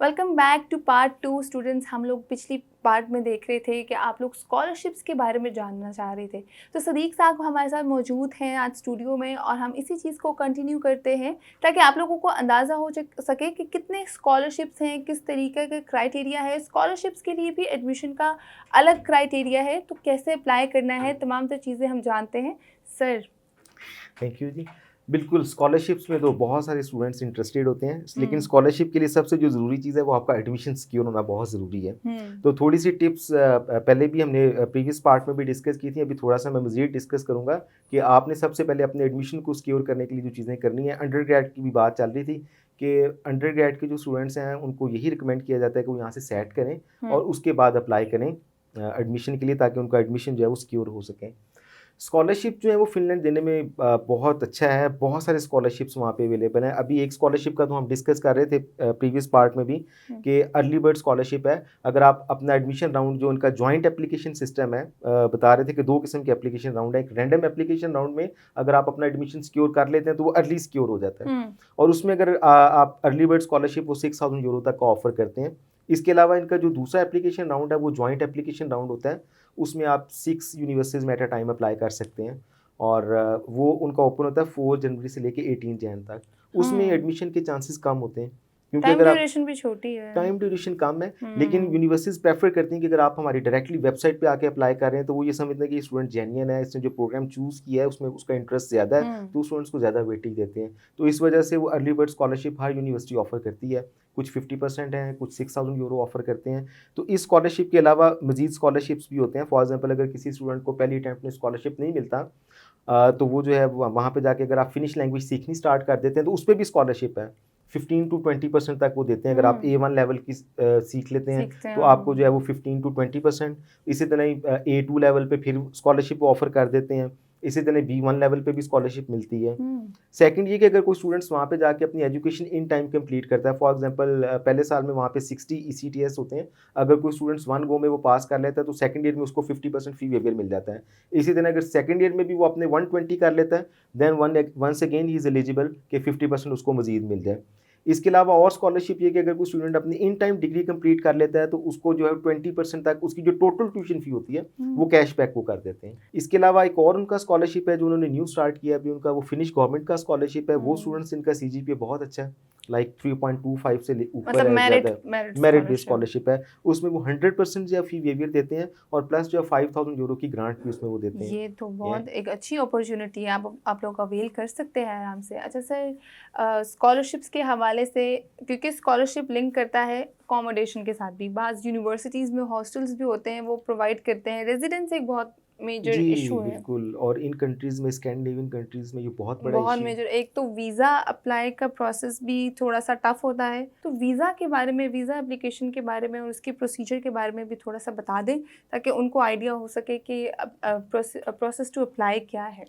Welcome back to part 2 students. हम लोग पिछली पार्ट में देख रहे थे कि आप लोग स्कॉलरशिप्स के बारे में जानना चाह रहे थे। तो सदीक साहब हमारे साथ मौजूद हैं आज स्टूडियो में और हम इसी चीज़ को कंटिन्यू करते हैं ताकि आप लोगों को अंदाज़ा हो सके कि कितने स्कॉलरशिप्स हैं, किस तरीके का क्राइटेरिया है। स्कॉलरशिप्स के लिए भी एडमिशन का अलग क्राइटेरिया है, तो कैसे अप्लाई करना है, तमाम तो चीज़ें हम जानते हैं। सर थैंक यू जी। बिल्कुल, स्कॉलरशिप्स में तो बहुत सारे स्टूडेंट्स इंटरेस्टेड होते हैं, लेकिन स्कॉलरशिप के लिए सबसे जो ज़रूरी चीज़ है वो आपका एडमिशन सिक्योर होना बहुत ज़रूरी है। तो थोड़ी सी टिप्स पहले भी हमने प्रीवियस पार्ट में भी डिस्कस की थी, अभी थोड़ा सा मैं मज़ीद डिस्कस करूँगा कि आपने सबसे पहले अपने एडमिशन को सिक्योर करने के लिए जो चीज़ें करनी है। अंडर ग्रेड की भी बात चल रही थी कि अंडर ग्रेड के जो स्टूडेंट्स हैं उनको यही रिकमेंड किया जाता है कि वो यहाँ से सेट करें और उसके बाद अप्लाई करें एडमिशन के लिए, ताकि उनका एडमिशन जो है वो सिक्योर हो सके। स्कॉलरशिप जो है वो फ़िनलैंड देने में बहुत अच्छा है, बहुत सारे स्कॉलरशिप्स वहाँ पे अवेलेबल हैं। अभी एक स्कॉलरशिप का तो हम डिस्कस कर रहे थे प्रीवियस पार्ट में भी कि अर्ली बर्ड स्कॉलरशिप है। अगर आप अपना एडमिशन राउंड जो उनका जॉइंट एप्लीकेशन सिस्टम है, बता रहे थे कि 2 किस्म के एप्लीकेशन राउंड है। एक रैंडम एप्लीकेशन राउंड में अगर आप अपना एडमिशन सिक्योर कर लेते हैं तो वो अर्ली सिक्योर हो जाता है, और उसमें अगर आप अर्ली बर्ड स्कॉलरशिप वो 6000 यूरो तक का ऑफर करते हैं। इसके अलावा इनका जो दूसरा एप्लीकेशन राउंड है वो जॉइंट एप्लीकेशन राउंड होता है, उसमें आप 6 यूनिवर्सिटीज़ में एट अ टाइम अप्लाई कर सकते हैं, और वो उनका ओपन होता है 4 जनवरी से लेके 18 जैन तक। उसमें एडमिशन के चांसेस कम होते हैं क्योंकि टाइम अगर आप ड्यूरेशन भी छोटी है, टाइम ड्यूरेशन कम है, लेकिन यूनिवर्सिटीज़ प्रेफर करती हैं कि अगर आप हमारी डायरेक्टली वेबसाइट पे आके अप्लाई कर रहे हैं तो वो ये समझते हैं कि स्टूडेंट जेन्युइन है, इसने जो प्रोग्राम चूज़ किया है उसमें उसका इंटरेस्ट ज़्यादा है, तो स्टूडेंट्स को ज़्यादा वेटेज देते हैं। तो इस वजह से वो अर्ली बर्ड स्कॉलरशिप हर यूनिवर्सिटी ऑफर करती है। कुछ 50% हैं, कुछ 6000 यूरो ऑफर करते हैं। तो इस स्कॉलरशिप के अलावा मजीद स्कॉलरशिप्स भी होते हैं। फॉर एग्जाम्पल, अगर किसी स्टूडेंट को पहली अटैम्प्ट में स्कॉलरशिप नहीं मिलता, तो वो जो है वहाँ पे जाके अगर आप फिनिश लैंग्वेज सीखनी स्टार्ट कर देते हैं तो उस पर भी स्कॉलरशिप है। 15 टू 20% तक वो देते हैं। अगर आप A1 लेवल की सीख लेते हैं तो आपको जो है वो 15 टू 20%। इसी तरह ही A2 लेवल पे फिर स्कॉलरशिप ऑफर कर देते हैं। इसी तरह B1 लेवल पे भी स्कॉलरशिप मिलती है। सेकंड ये कि अगर कोई स्टूडेंट्स वहाँ पे जाके अपनी एजुकेशन इन टाइम कंप्लीट करता है, फॉर एग्जांपल पहले साल में वहाँ पे 60 ECTS होते हैं, अगर कोई स्टूडेंट्स 1 गो में वो पास कर लेता है तो सेकंड ईयर में उसको 50% फी वेवियर मिल जाता है। इसी तरह अगर सेकंड ईयर में भी वो अपने 120 कर लेता है, then once again he is eligible कि 50% उसको मजीद मिल जाए। इसके अलावा और स्कॉलरशिप ये कि अगर कोई स्टूडेंट अपनी इन टाइम डिग्री कंप्लीट कर लेता है तो उसको जो है 20% तक उसकी जो टोटल ट्यूशन फी होती है वो कैशबैक वो कर देते हैं। इसके अलावा एक और उनका स्कॉलरशिप है जो उन्होंने न्यू स्टार्ट किया अभी, उनका वो फिनिश गवर्नमेंट का स्कॉलरशिप है। वो स्टूडेंट्स इनका CGPA बहुत अच्छा है, लाइक 3.25 से ऊपर मतलब है, मेरिट ज़्यादा मेरिट बेस्ड स्कॉलरशिप है। उसमें वो 100% जो है फी वेवियर देते हैं, और प्लस जो है 5000 यूरो की ग्रांट भी उसमें वो देते हैं। ये तो बहुत एक अच्छी अपॉर्चुनिटी है, आप लोग अवेल कर सकते हैं आराम से। अच्छा सर, स्कॉलरशिप्स के हवाले से, क्योंकि स्कॉलरशिप लिंक करता है अकोमोडेशन के साथ भी, बाज़ यूनिवर्सिटीज़ में हॉस्टल्स भी होते हैं वो प्रोवाइड करते हैं। रेजिडेंस एक बहुत मेजर जी इशू है, बिल्कुल, और इन कंट्रीज़ में, स्कैंडिनेवियन कंट्रीज़ में ये बहुत बड़ा बहुत इशू है। मेजर। एक तो वीज़ा अप्लाई का प्रोसेस भी थोड़ा सा टफ होता है, तो वीज़ा के बारे में, वीज़ा एप्लीकेशन के बारे में और उसके प्रोसीजर के बारे में भी थोड़ा सा बता दें ताकि उनको आइडिया हो सके कि प्रोसेस टू अप्लाई क्या है।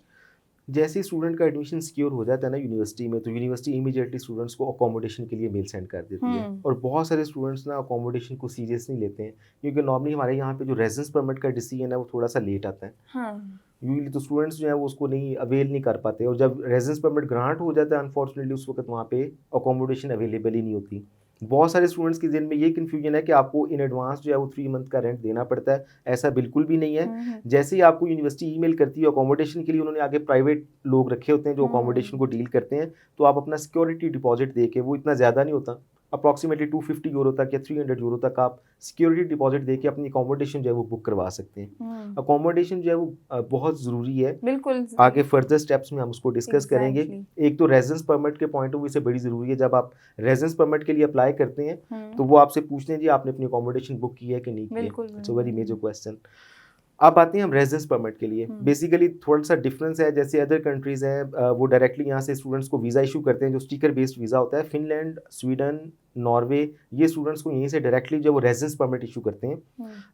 जैसे ही स्टूडेंट का एडमिशन सिक्योर हो जाता है ना यूनिवर्सिटी में, तो यूनिवर्सिटी इमीडिएटली स्टूडेंट्स को अकोमोडेशन के लिए मेल सेंड कर देती है। और बहुत सारे स्टूडेंट्स ना अकोमोडेशन को सीरियस नहीं लेते हैं, क्योंकि नॉर्मली हमारे यहाँ पे जो रेजिडेंस परमिट का डिसीजन है वो थोड़ा सा लेट आता है। यूजली तो स्टूडेंट्स जो है वो उसको नहीं अवेल नहीं कर पाते, और जब रेजिडेंस परमिट ग्रांट हो जाता है अनफॉर्चुनेटली उस वक्त वहाँ पे अकोमोडेशन अवेलेबल ही नहीं होती। बहुत सारे स्टूडेंट्स के ज़हन में ये कन्फ्यूजन है कि आपको इन एडवांस जो है वो 3 मंथ का रेंट देना पड़ता है। ऐसा बिल्कुल भी नहीं है। जैसे ही आपको यूनिवर्सिटी ईमेल करती है अकोमोडेशन के लिए, उन्होंने आगे प्राइवेट लोग रखे होते हैं जो अकोमोडेशन को डील करते हैं, तो आप अपना सिक्योरिटी डिपॉजिट दे के, वो इतना ज़्यादा नहीं होता, अप्रॉक्सीमेटली 250 यूरो तक या 300 यूरो तक आप सिक्योरिटी डिपॉजिट दे के अपनी अकोमोडेशन जो है वो बुक करवा सकते हैं। अकोमोडेशन जो है वो बहुत ज़रूरी है। बिल्कुल आगे फर्दर स्टेप्स में हम उसको डिस्कस करेंगे। एक तो रेजिडेंस परमिट के पॉइंट ऑफ व्यू से बड़ी ज़रूरी है। जब आप रेजिडेंस परमिट के लिए अप्लाई करते हैं तो वो आपसे पूछते हैं जी आपने अपनी अकोमोडेशन बुक की है कि नहीं की है। It's a very major question. अब आते हैं हम रेजिडेंस परमिट के लिए। बेसिकली थोड़ा सा डिफरेंस है, जैसे अदर कंट्रीज़ हैं वो डायरेक्टली यहाँ से स्टूडेंट्स को वीज़ा इशू करते हैं जो स्टिकर बेस्ड वीज़ा होता है। फिनलैंड, स्वीडन, नॉर्वे, ये स्टूडेंट्स को यहीं से डायरेक्टली जो वो रेजिडेंस परमिट इशू करते हैं।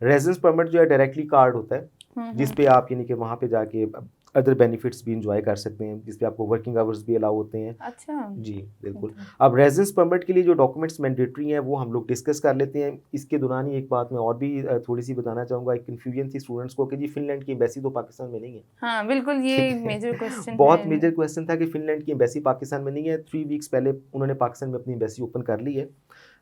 रेजिडेंस परमिट जो है डायरेक्टली कार्ड होता है जिस पे आप यानी कि वहाँ पे जाके अदर बेनिफिट्स भी इंजॉय कर सकते हैं, जिस पे आपको वर्किंग आवर्स भी अलाउ होते हैं। अच्छा जी बिल्कुल। अब रेजिडेंस परमिट के लिए जो डॉक्यूमेंट्स मैंडेटरी हैं वो हम लोग डिस्कस कर लेते हैं। इसके दौरान ही एक बात मैं और भी थोड़ी सी बताना चाहूँगा। एक कन्फ्यूजन थी स्टूडेंट्स को कि जी फिनलैंड की एम्बेसी तो पाकिस्तान में नहीं है। हाँ बिल्कुल, ये मेजर क्वेश्चन बहुत मेजर क्वेश्चन था कि फिनलैंड की एम्बेसी पाकिस्तान में नहीं है। 3 वीक्स पहले उन्होंने पाकिस्तान में अपनी एम्बेसी ओपन कर ली है।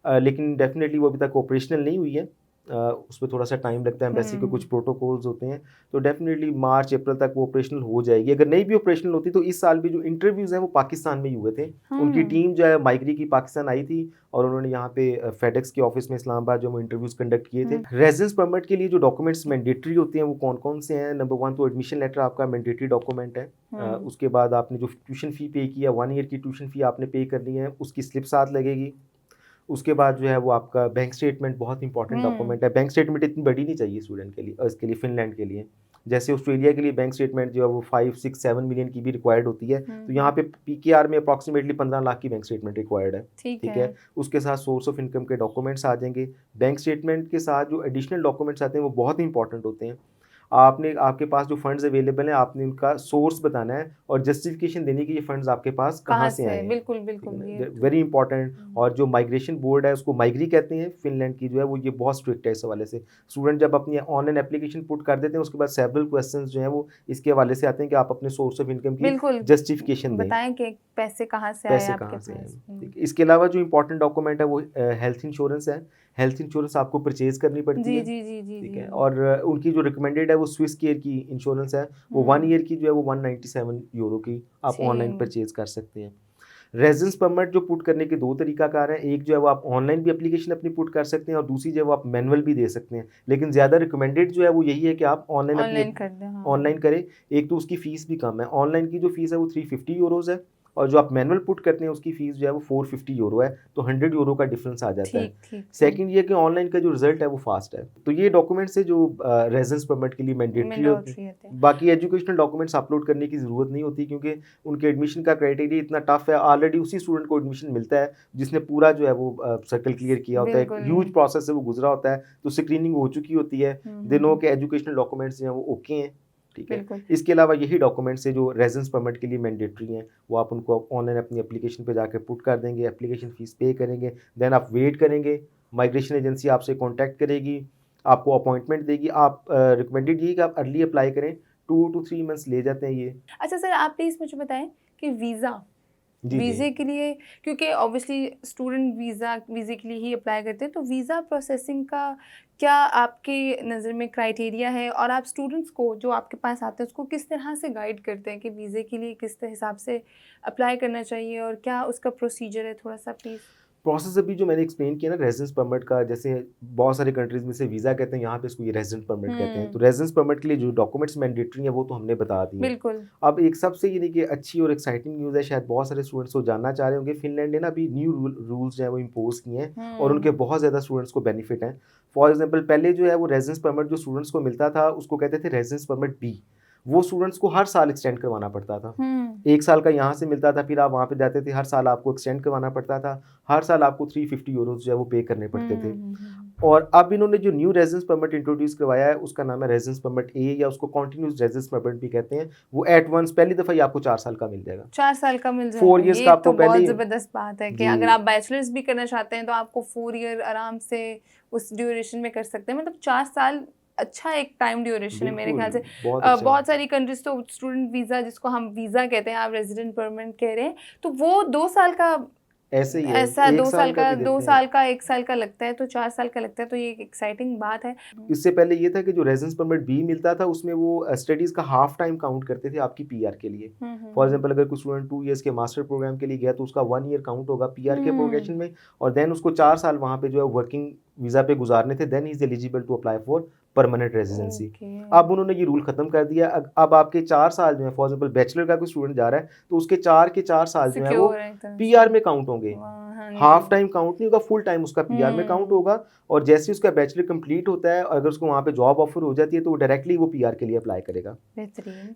लेकिन डेफिनेटली वो अभी तक ऑपरेशनल नहीं हुई है। उसमें थोड़ा सा टाइम लगता है, एम्बेसी के कुछ प्रोटोकॉल्स होते हैं, तो डेफिनेटली मार्च अप्रैल तक वो ऑपरेशनल हो जाएगी। अगर नहीं भी ऑपरेशनल होती तो इस साल भी जो इंटरव्यूज़ हैं वो पाकिस्तान में ही हुए थे। उनकी टीम जो है माइग्री की पाकिस्तान आई थी और उन्होंने यहाँ पे फेडेक्स के ऑफिस में इस्लामाबाद जो इंटरव्यूज़ कंडक्ट किए थे। रेजिडेंस परमिट के लिए जो डॉक्यूमेंट्स मैंडेटरी होते हैं वो कौन कौन से हैं? नंबर 1 तो एडमिशन लेटर आपका मैंडेटरी डॉक्यूमेंट है। उसके बाद आपने जो ट्यूशन फ़ी पे किया, 1 ईयर की ट्यूशन फ़ी आपने पे करनी है, उसकी स्लिप साथ लगेगी। उसके बाद जो है वो आपका बैंक स्टेटमेंट बहुत इंपॉर्टेंट डॉक्यूमेंट है। बैंक स्टेटमेंट इतनी बड़ी नहीं चाहिए स्टूडेंट के लिए, और इसके लिए फिनलैंड के लिए जैसे ऑस्ट्रेलिया के लिए बैंक स्टेटमेंट जो है वो 5, 6, 7 मिलियन की भी रिक्वायर्ड होती है, तो यहाँ पे पीकेआर में अप्रॉक्सीमेटली 15 लाख की बैंक स्टेटमेंट रिक्वायर्ड है। ठीक है, उसके साथ सोर्स ऑफ इनकम के डॉक्यूमेंट्स आ जाएंगे। बैंक स्टेटमेंट के साथ जो एडिशनल डॉक्यूमेंट्स आते हैं वो बहुत इंपॉर्टेंट होते हैं। आपने आपके पास जो फंड्स अवेलेबल हैं आपने उनका सोर्स बताना है और जस्टिफिकेशन देनी कि ये फंड्स आपके पास कहाँ से आए हैं। बिल्कुल बिल्कुल, वेरी इंपॉर्टेंट। और जो माइग्रेशन बोर्ड है उसको माइग्री कहते हैं फिनलैंड की जो है वो, ये बहुत स्ट्रिक्ट है इस हवाले से। स्टूडेंट जब अपनी ऑनलाइन एप्लीकेशन पुट कर देते हैं उसके बाद सेवरल क्वेश्चंस जो हैं वो इसके हवाले से आते हैं कि आप अपने सोर्स ऑफ इनकम की जस्टिफिकेशन दें, बताएं कि पैसे कहाँ से आए आपके पास। इसके अलावा जो इंपॉर्टेंट डॉक्यूमेंट है वो हेल्थ इंश्योरेंस है। हेल्थ इंश्योरेंस आपको परचेज करनी पड़ती है। ठीक है, और उनकी जो रिकमेंडेड है वो स्विस केयर की इंश्योरेंस है, वो 1 ईयर की जो है वो 197 यूरो की आप ऑनलाइन परचेज कर सकते हैं। रेजिडेंस परमिट जो पुट करने के 2 तरीकाकार हैं, एक जो है वो आप ऑनलाइन भी एप्लीकेशन अपनी पुट कर सकते हैं और दूसरी जो है वो आप मैनुअल भी दे सकते हैं, लेकिन ज़्यादा रिकमेंडेड जो है वो यही है कि आप ऑनलाइन करें। एक तो उसकी फ़ीस भी कम है, ऑनलाइन की जो फ़ीस है वो 350 यूरोज़ है और जो आप मैनुअल पुट करते हैं उसकी फ़ीस जो है वो 450 यूरो है, तो 100 यूरो का डिफरेंस आ जाता है। सेकंड ये कि ऑनलाइन का जो रिजल्ट है वो फास्ट है। तो ये डॉक्यूमेंट्स है जो रेजिडेंस परमिट के लिए मैंडेटरी होते हैं। बाकी एजुकेशनल डॉक्यूमेंट्स अपलोड करने की ज़रूरत नहीं होती क्योंकि उनके एडमिशन का क्राइटेरिया इतना टफ है, ऑलरेडी उसी स्टूडेंट को एडमिशन मिलता है जिसने पूरा जो है वो सर्कल क्लियर किया होता है, ह्यूज प्रोसेस से वो गुजरा होता है, तो स्क्रीनिंग हो चुकी होती है, दोनों के एजुकेशनल डॉक्यूमेंट्स जो हैं वो ओके हैं। ठीक है, इसके अलावा यही डॉक्यूमेंट्स है जो रेजिडेंस परमिट के लिए मैंडेटरी हैं, वो आप उनको ऑनलाइन अपनी एप्लीकेशन पे जाकर पुट कर देंगे, एप्लीकेशन फ़ीस पे करेंगे, देन आप वेट करेंगे, माइग्रेशन एजेंसी आपसे कांटेक्ट करेगी, आपको अपॉइंटमेंट देगी। आप रिकमेंडेड ये कि आप अर्ली अप्लाई करें, 2 to 3 मंथ्स ले जाते हैं ये। अच्छा सर, आप प्लीज़ मुझे बताएं कि वीज़े के लिए, क्योंकि ऑब्वियसली स्टूडेंट वीज़े के लिए ही अप्लाई करते हैं, तो वीज़ा प्रोसेसिंग का क्या आपके नज़र में क्राइटेरिया है और आप स्टूडेंट्स को जो आपके पास आते हैं उसको किस तरह से गाइड करते हैं कि वीज़े के लिए किस हिसाब से अप्लाई करना चाहिए और क्या उसका प्रोसीजर है, थोड़ा सा प्लीज़। प्रोसेस अभी जो मैंने एक्सप्लेन किया ना रेजिडेंस परमिट का, जैसे बहुत सारे कंट्रीज में से वीज़ा कहते हैं, यहाँ पे इसको ये रेजिडेंस परमिट कहते हैं। तो रेजिडेंस परमिट के लिए जो डॉक्यूमेंट्स मैंडेटरी हैं वो तो हमने बता दिए। बिल्कुल। अब एक सबसे यानी कि अच्छी और एक्साइटिंग न्यूज़ है, शायद बहुत सारे स्टूडेंट्स को जानना चाह रहे होंगे, फिनलैंड ने ना अभी न्यू रूल्स जो है वो इम्पोज किए हैं और उनके बहुत ज़्यादा स्टूडेंट्स को बेनिफिट हैं। फॉर एग्जाम्पल पहले जो है वो रेजिडेंस परमिट जो स्टूडेंट्स को मिलता था उसको कहते थे रेजिडेंस परमिट बी, वो स्टूडेंट्स को हर साल एक्सटेंड करवाना पड़ता था। 1 साल का यहाँ से मिलता था, फिर आप वहाँ पे जाते थे, हर साल आपको एक्सटेंड करवाना पड़ता था, हर साल आपको 350 यूरोज़ जो है वो पे करने पड़ते थे। और अब इन्होंने जो न्यू रेजिडेंस परमिट इंट्रोड्यूस करवाया है उसका नाम है रेजिडेंस परमिट ए, या उसको कॉन्टिन्यूस रेजिडेंस परमिट भी कहते हैं। वो एट वंस पहली दफ़ा ही आपको 4 साल का मिल जाएगा। 4 साल का मिल जाएगा, 4 इयर्स का आपको पहले। बहुत ज़बरदस्त बात है कि अगर आप बैचलर्स भी करना चाहते हैं तो आपको 4 ईयर आराम से उस ड्यूरेशन में कर सकते हैं, मतलब 4 साल अच्छा एक टाइम ड्यूरेशन है मेरे ख्याल से। बहुत सारी कंट्रीज तो स्टूडेंट वीज़ा जिसको हम वीज़ा कहते हैं, आप रेजिडेंट परमिट कह रहे हैं, तो वो 2 साल का ऐसे ही है, ऐसा 2 साल का 1 साल का लगता है, तो 4 साल का लगता है, तो ये एक एक्साइटिंग बात है। इससे पहले ये था कि जो रेजिडेंस परमिट बी मिलता था उसमें वो स्टडीज़ का हाफ टाइम काउंट करते थे आपकी पीआर के लिए। फॉर एग्जांपल अगर कोई स्टूडेंट 2 इयर्स के मास्टर प्रोग्राम के लिए गया तो उसका 1 ईयर काउंट होगा पीआर के प्रोग्रेशन में, और देन उसको 4 साल वहाँ पे जो है वर्किंग वीज़ा पे गुजारने थे, then he is eligible to apply for permanent residency. अब उन्होंने ये रूल खत्म कर दिया। अब आपके 4 साल जो है, फॉर एग्जांपल बैचलर का कोई स्टूडेंट जा रहा है तो उसके 4 के 4 साल जो है वो पीआर में काउंट होंगे, हाफ टाइम काउंट नहीं होगा, फुल टाइम उसका पीआर में काउंट होगा। और जैसे उसका बैचलर कंप्लीट होता है, अगर उसको वहाँ पे जॉब ऑफर हो जाती है तो वो डायरेक्टली वो पीआर के लिए अप्लाई करेगा।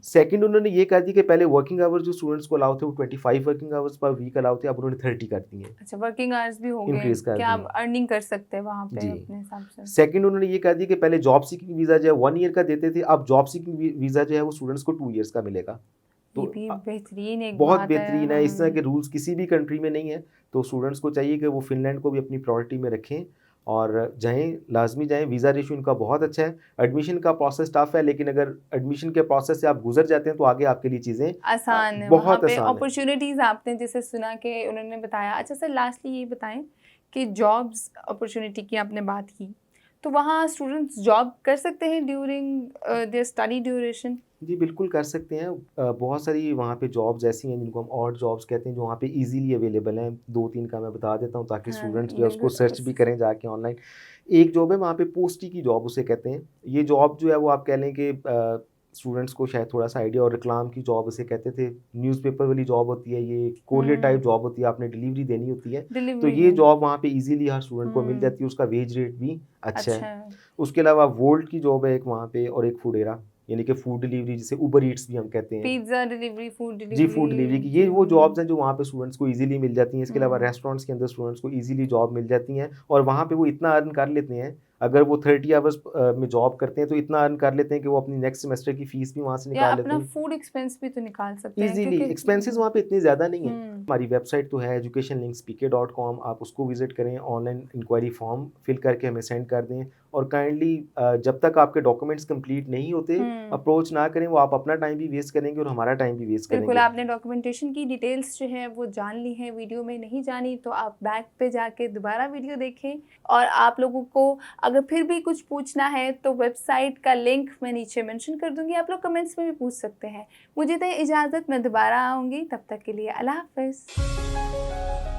सेकंड उन्होंने ये कर दी कि पहले वर्किंग आवर्स जो स्टूडेंट्स को अलाउ थे वो 25 working hours per week allow थे, अब उन्होंने 30 कर दिए हैं। अच्छा, वर्किंग आवर्स भी हो गए कि आप अर्निंग कर सकते हैं वहाँ पे अपने हिसाब से। सेकंड उन्होंने ये कर दिया कि पहले जॉब सीकिंग वीज़ा जो है 1 ईयर का देते थे, अब जॉब सीकिंग वीज़ा जो है वो स्टूडेंट्स को 2 ईयर्स का मिलेगा। तो भी बेहतरीन एक बहुत बेहतरीन है। इस तरह के रूल्स किसी भी कंट्री में नहीं है, तो स्टूडेंट्स को चाहिए कि वो फिनलैंड को भी अपनी प्रायोरिटी में रखें और जाएँ, लाज़मी जाएँ। वीज़ा रेशियो इनका बहुत अच्छा है। एडमिशन का प्रोसेस टफ़ है, लेकिन अगर एडमिशन के प्रोसेस से आप गुज़र जाते हैं तो आगे आपके लिए चीज़ें आसान है, वहाँ बहुत पे आसान है। अपॉर्च्युनिटीज़ आपने जैसे सुना कि उन्होंने बताया। अच्छा सर, लास्टली ये बताएँ कि जॉब्स अपॉर्च्युनिटी की आपने बात की, तो वहाँ स्टूडेंट्स जॉब कर सकते हैं ड्यूरिंग देयर स्टडी ड्यूरेशन? जी, बिल्कुल कर सकते हैं। बहुत सारी वहाँ पे जॉब्स ऐसी हैं जिनको हम ऑड जॉब्स कहते हैं, जो वहाँ पे ईज़िली अवेलेबल हैं। 2-3 का मैं बता देता हूँ ताकि हाँ, स्टूडेंट्स जो है उसको बिल्कुल सर्च भी करें जाके ऑनलाइन। एक जॉब है वहाँ पे पोस्टी की जॉब उसे कहते हैं। ये जॉब जो है वो आप कह लें कि स्टूडेंट्स को शायद थोड़ा-सा आइडिया, और रिक्लाम की जॉब उसे कहते थे। न्यूज़पेपर वाली जॉब होती है ये, कोरियर टाइप हुँ, जॉब होती है, आपने डिलीवरी देनी होती है। तो डिलीवरी ये देनी। जॉब वहाँ पे ईज़िली हर स्टूडेंट को मिल हुँ, जाती है, उसका वेज रेट भी अच्छा है। अच्छा। उसके अलावा वोल्ट की जॉब है एक वहाँ पे, और एक फूडेरा, यानी कि फूड डिलीवरी जिसे उबर ईट्स भी हम कहते हैं। पिज़्ज़ा डिलीवरी, फूड जी, फूड डिलीवरी डिलीवरी की ये जी। वो जॉब्स हैं जो वहाँ पे स्टूडेंट्स को ईज़िली मिल जाती हैं। इसके अलावा हुँ, रेस्टोरेंट्स के अंदर स्टूडेंट्स को ईज़िली जॉब मिल जाती हैं, और वहाँ पे वो इतना अर्न कर लेते हैं, अगर वो 30 आवर्स में जॉब करते हैं तो इतना अर्न कर लेते हैं कि वो अपनी नेक्स्ट सेमेस्टर की फ़ीस भी वहाँ से या निकाल लेते अपना हैं। फूड एक्सपेंस भी तो निकाल सकते हैं ईज़िली क्योंकि एक्सपेंसेस वहाँ पे इतने ज़्यादा नहीं हैं। हुँ, हमारी वेबसाइट तो है educationlinkspk.com, आप उसको विज़िट करें, ऑनलाइन इंक्वायरी फॉर्म फिल करके हमें सेंड कर दें, और काइंडली जब तक आपके डॉक्यूमेंट्स कंप्लीट नहीं होते, हुँ। अप्रोच ना करें। वो आप अपना टाइम भी वेस्ट करेंगे और हमारा टाइम भी वेस्ट बिल्कुल, करेंगे। आपने डॉक्यूमेंटेशन की डिटेल्स जो हैं वो जान ली हैं, वीडियो में नहीं जानी तो आप बैक पे जाके दोबारा वीडियो देखें। और आप लोगों को अगर फिर भी कुछ पूछना है तो वेबसाइट का लिंक मैं नीचे मेंशन कर दूँगी, आप लोग कमेंट्स में भी पूछ सकते हैं। मुझे दें इजाज़त, मैं दोबारा आऊँगी, तब तक के लिए अल्लाह हाफ़िज़।